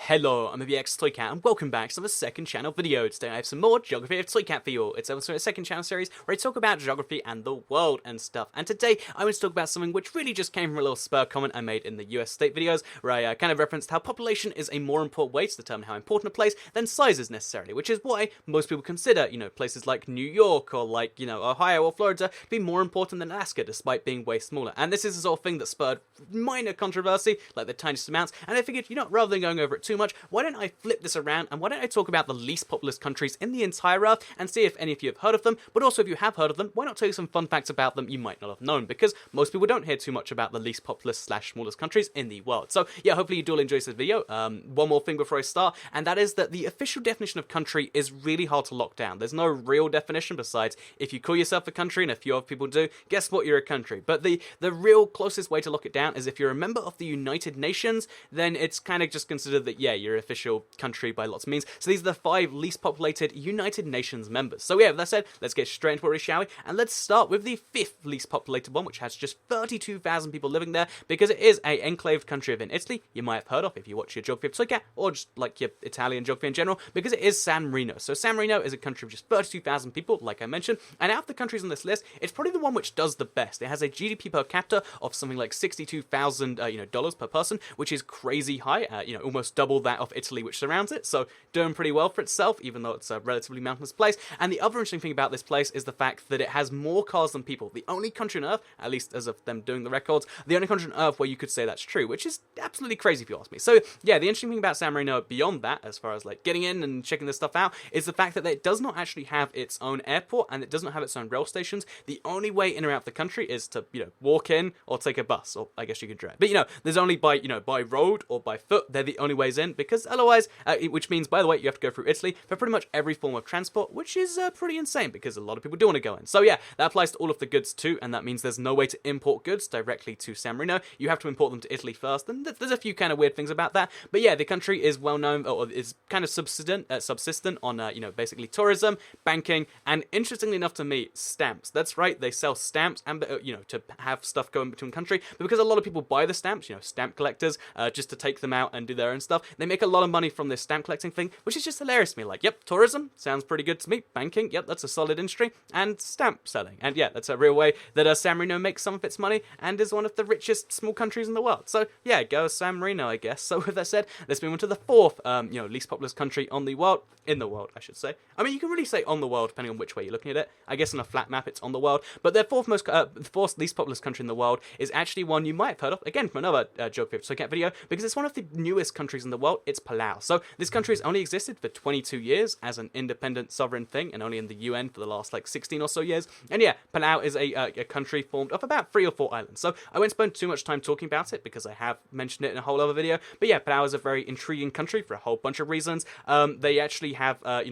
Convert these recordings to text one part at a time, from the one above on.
Hello, I'm VX Toycat and welcome back to the second channel video. Today I have some more Geography of Toycat for you all. It's also a second channel series where I talk about geography and the world and stuff. And today I want to talk about something which really just came from a little spur comment I made in the US state videos, where I kind of referenced how population is a more important way to determine how important a place than size is necessarily, which is why most people consider, places like New York or like, Ohio or Florida to be more important than Alaska despite being way smaller. And this is the sort of thing that spurred minor controversy, like the tiniest amounts, and I figured, rather than going over it too much, why don't I flip this around and why don't I talk about the least populous countries in the entire Earth and see if any of you have heard of them, but also if you have heard of them, why not tell you some fun facts about them you might not have known, because most people don't hear too much about the least populous / smallest countries in the world. So yeah, hopefully you do all enjoy this video. One more thing before I start, and that is that the official definition of country is really hard to lock down. There's no real definition besides if you call yourself a country, and a few other people do, guess what, you're a country. But the real closest way to lock it down is if you're a member of the United Nations, then it's kind of just considered that, yeah, you're an official country by lots of means. So these are the 5 least populated United Nations members. So yeah, with that said, let's get straight into it, shall we? And let's start with the 5th least populated one, which has just 32,000 people living there, because it is a enclave country within Italy, you might have heard of if you watch your Geography of Toycat, or just like your Italian geography in general, because it is San Marino. So San Marino is a country of just 32,000 people, like I mentioned, and out of the countries on this list, it's probably the one which does the best. It has a GDP per capita of something like $62,000, dollars per person, which is crazy high, almost double that of Italy, which surrounds it, so doing pretty well for itself, even though it's a relatively mountainous place. And the other interesting thing about this place is the fact that it has more cars than people. The only country on Earth, at least as of them doing the records, the only country on Earth where you could say that's true, which is absolutely crazy if you ask me. So yeah, the interesting thing about San Marino beyond that, as far as like getting in and checking this stuff out, is the fact that it does not actually have its own airport and it does not have its own rail stations. The only way in or out of the country is to, walk in or take a bus, or I guess you could drive. But there's only by road or by foot, they're the only ways in, because otherwise, which means, by the way, you have to go through Italy for pretty much every form of transport, which is pretty insane because a lot of people do want to go in. So yeah, that applies to all of the goods too, and that means there's no way to import goods directly to San Marino. You have to import them to Italy first, and there's a few kind of weird things about that. But yeah, the country is well known, or is kind of subsistent on basically tourism, banking, and interestingly enough to me, stamps. That's right, they sell stamps and to have stuff going between country. But because a lot of people buy the stamps, stamp collectors, just to take them out and do their own stuff, they make a lot of money from this stamp collecting thing, which is just hilarious to me. Like, yep, tourism sounds pretty good to me. Banking, yep, that's a solid industry, and stamp selling, and yeah, that's a real way that San Marino makes some of its money and is one of the richest small countries in the world. So yeah, go San Marino, I guess. So with that said, let's move on to the 4th, least populous country on the world, in the world, I should say. I mean, you can really say on the world depending on which way you're looking at it. I guess on a flat map, it's on the world, but their 4th least populous country in the world is actually one you might have heard of, again, from another Geography of Toycat video, because it's one of the newest countries in the world. It's Palau. So this country has only existed for 22 years as an independent sovereign thing, and only in the UN for the last 16 or so years. And yeah, Palau is a country formed of about 3 or 4 islands. So I won't spend too much time talking about it because I have mentioned it in a whole other video. But yeah, Palau is a very intriguing country for a whole bunch of reasons. They actually have a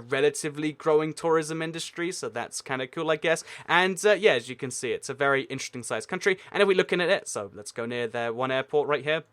relatively growing tourism industry, so that's kind of cool, I guess. And yeah, as you can see, it's a very interesting sized country. And if we're looking at it, so let's go near their one airport right here.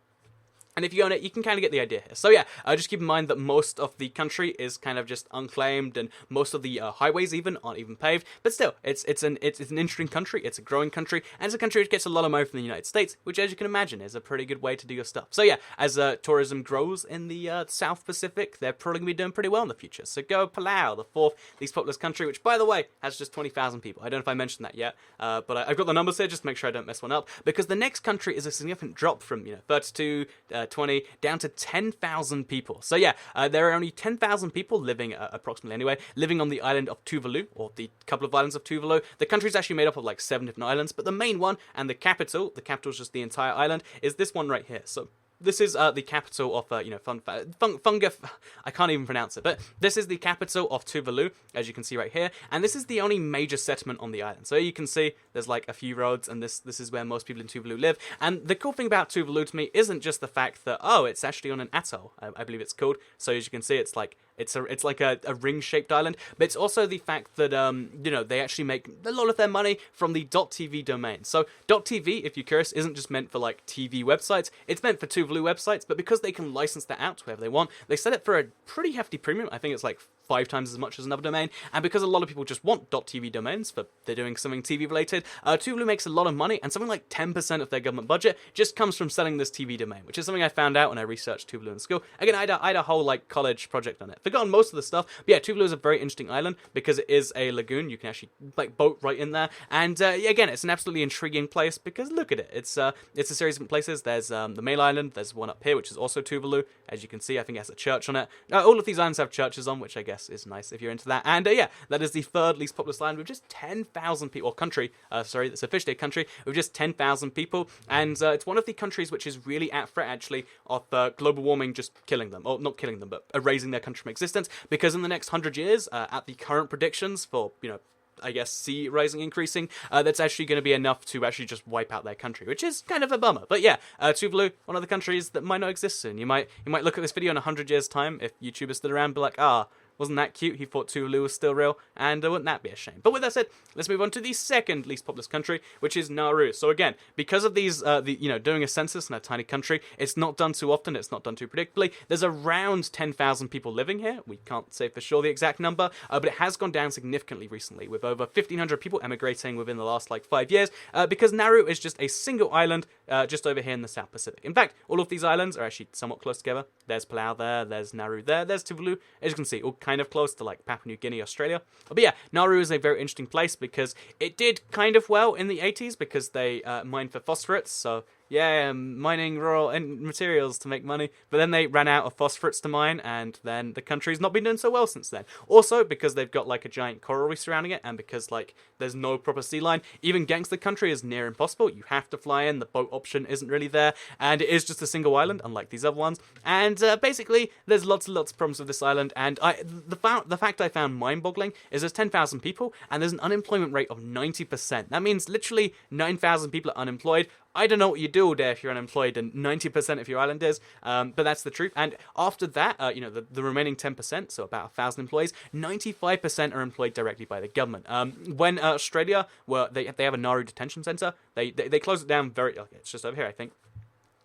And if you own it, you can kind of get the idea here. So yeah, just keep in mind that most of the country is kind of just unclaimed, and most of the highways even aren't even paved. But still, it's an interesting country. It's a growing country, and it's a country which gets a lot of money from the United States, which, as you can imagine, is a pretty good way to do your stuff. So yeah, as tourism grows in the South Pacific, they're probably going to be doing pretty well in the future. So go Palau, the 4th least populous country, which, by the way, has just 20,000 people. I don't know if I mentioned that yet, but I've got the numbers here just to make sure I don't mess one up, because the next country is a significant drop from 32. 20 down to 10,000 people. So yeah, there are only 10,000 people living, approximately anyway, living on the island of Tuvalu, or the couple of islands of Tuvalu. The country is actually made up of 7 different islands, but the main one and the capital is just the entire island, is this one right here. So this is the capital of, Funga. I can't even pronounce it, but this is the capital of Tuvalu, as you can see right here, and this is the only major settlement on the island. So you can see there's a few roads, and this is where most people in Tuvalu live. And the cool thing about Tuvalu to me isn't just the fact that, it's actually on an atoll, I believe it's called. So as you can see, it's like a ring-shaped island, but it's also the fact that they actually make a lot of their money from the .tv domain. So .tv, if you're curious, isn't just meant for TV websites. It's meant for Tuvalu websites, but because they can license that out to whoever they want, they set it for a pretty hefty premium. I think it's 5 times as much as another domain, and because a lot of people just want .tv domains for they're doing something TV related, Tuvalu makes a lot of money, and something like 10% of their government budget just comes from selling this TV domain, which is something I found out when I researched Tuvalu in school. Again, I had a whole like college project on it. Forgotten most of the stuff, but yeah, Tuvalu is a very interesting island because it is a lagoon. You can actually like boat right in there, and again, it's an absolutely intriguing place because look at it. It's a series of different places. There's the main island. There's one up here, which is also Tuvalu. As you can see, I think it has a church on it. All of these islands have churches on, which I guess is nice if you're into that. And yeah, that is the third least populous island with just 10,000 people, or country, sorry, that's officially a country, with just 10,000 people. And it's one of the countries which is really at threat, actually, of global warming just killing them. Or not killing them, but erasing their country from existence. Because in the next 100 years, at the current predictions for, I guess, sea rising increasing, that's actually going to be enough to actually just wipe out their country, which is kind of a bummer. But yeah, Tuvalu, one of the countries that might not exist soon. You might look at this video in 100 years' time, if YouTube is still around, be like, wasn't that cute? He thought Tuvalu was still real, and wouldn't that be a shame? But with that said, let's move on to the second least populous country, which is Nauru. So again, because of these, doing a census in a tiny country, it's not done too often, it's not done too predictably. There's around 10,000 people living here. We can't say for sure the exact number, but it has gone down significantly recently, with over 1,500 people emigrating within the last 5 years, because Nauru is just a single island just over here in the South Pacific. In fact, all of these islands are actually somewhat close together. There's Palau there, there's Nauru there, there's Tuvalu. As you can see, all kind of close to Papua New Guinea, Australia. But yeah, Nauru is a very interesting place because it did kind of well in the 80s because they mined for phosphorates. So yeah, mining raw materials to make money, but then they ran out of phosphorates to mine, and then the country's not been doing so well since then. Also, because they've got a giant coral reef surrounding it, and because there's no proper sea line, even getting to the country is near impossible. You have to fly in, the boat option isn't really there, and it is just a single island, unlike these other ones. And basically, there's lots and lots of problems with this island, and the fact I found mind-boggling is there's 10,000 people, and there's an unemployment rate of 90%. That means literally 9,000 people are unemployed. I don't know what you do all day if you're unemployed, and 90% of your island is, but that's the truth. And after that, the remaining 10%, so about 1,000 employees, 95% are employed directly by the government. When Australia, they have a Nauru detention centre, they closed it down it's just over here, I think.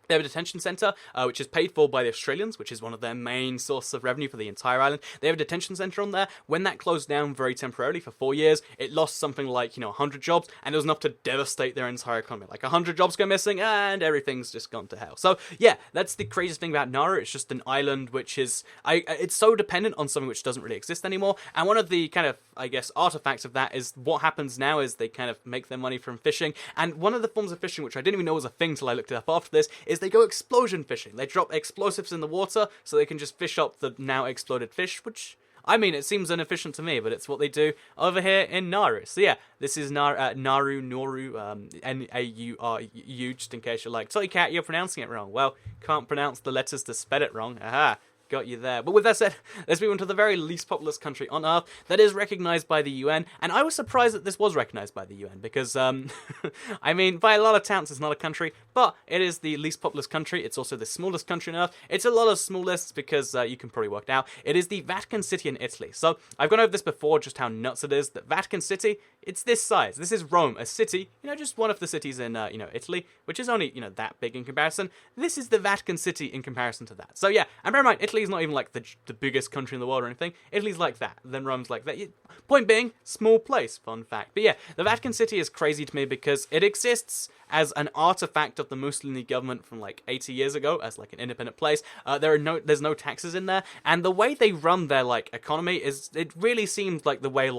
They have a detention centre, which is paid for by the Australians, which is one of their main sources of revenue for the entire island. They have a detention centre on there. When that closed down very temporarily for 4 years, it lost something 100 jobs, and it was enough to devastate their entire economy. 100 jobs go missing, and everything's just gone to hell. So yeah, that's the craziest thing about Nauru. It's just an island which is, it's so dependent on something which doesn't really exist anymore. And one of the kind of, I guess, artifacts of that is what happens now is they kind of make their money from fishing. And one of the forms of fishing, which I didn't even know was a thing till I looked it up after this, is they go explosion fishing. They drop explosives in the water so they can just fish up the now exploded fish, which, I mean, it seems inefficient to me, but it's what they do over here in Nauru. So yeah, this is Nauru, N-A-U-R-U, just in case you're like, sorry cat, you're pronouncing it wrong. Well, can't pronounce the letters to spell it wrong. Aha. Got you there. But with that said, let's move on to the very least populous country on Earth that is recognized by the UN. And I was surprised that this was recognized by the UN because, I mean, by a lot of counts, it's not a country, but it is the least populous country. It's also the smallest country on Earth. It's a lot of small lists because you can probably work it out. It is the Vatican City in Italy. So I've gone over this before, just how nuts it is that Vatican City, it's this size. This is Rome, a city, just one of the cities in, Italy, which is only, that big in comparison. This is the Vatican City in comparison to that. So yeah, and bear in mind, Italy is not even the biggest country in the world or anything. Italy's like that. Then Rome's like that. Point being, small place. Fun fact. But yeah, the Vatican City is crazy to me because it exists as an artifact of the Mussolini government from 80 years ago as an independent place. There's no taxes in there, and the way they run their economy is, it really seems like the way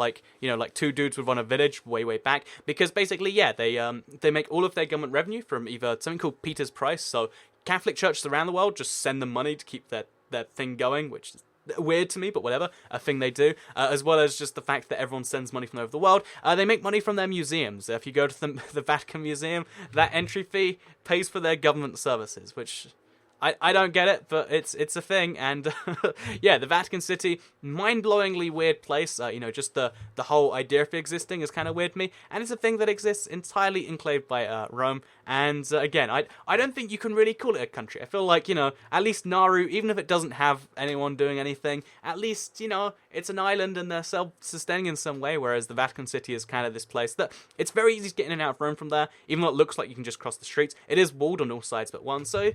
two dudes would run a village way back, because basically they make all of their government revenue from either something called Peter's Price. So Catholic churches around the world just send them money to keep that thing going, which is weird to me, but whatever, a thing they do, as well as just the fact that everyone sends money from over the world. They make money from their museums. If you go to the Vatican Museum, that entry fee pays for their government services, which I don't get it, but it's a thing. And yeah, the Vatican City, mind-blowingly weird place. Just the whole idea of it existing is kind of weird to me, and it's a thing that exists entirely enclaved by Rome. And again, I don't think you can really call it a country. I feel like, at least Nauru, even if it doesn't have anyone doing anything, at least, it's an island and they're self-sustaining in some way, whereas the Vatican City is kind of this place that it's very easy to get in and out of Rome from there, even though it looks like you can just cross the streets. It is walled on all sides but one, so,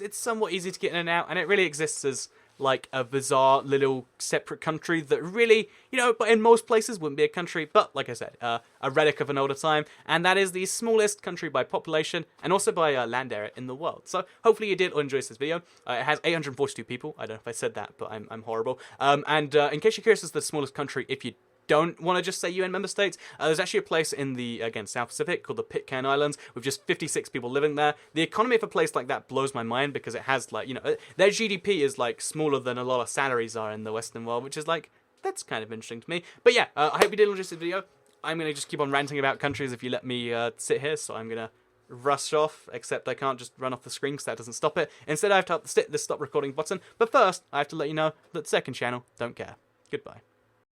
it's somewhat easy to get in and out, and it really exists as like a bizarre little separate country that really, but in most places wouldn't be a country, but like I said, a relic of an older time, and that is the smallest country by population and also by land area in the world. So hopefully you did enjoy this video. It has 842 people. I don't know if I said that, but I'm horrible. And in case you're curious, as the smallest country, if you don't want to just say UN member states, there's actually a place in the, again, South Pacific called the Pitcairn Islands with just 56 people living there. The economy of a place like that blows my mind because it has, like, their GDP is, like, smaller than a lot of salaries are in the Western world, which is, like, that's kind of interesting to me. But yeah, I hope you did enjoy this video. I'm going to just keep on ranting about countries if you let me sit here, so I'm going to rush off, except I can't just run off the screen because that doesn't stop it. Instead, I have to hit the stop recording button. But first, I have to let you know that the second channel don't care. Goodbye.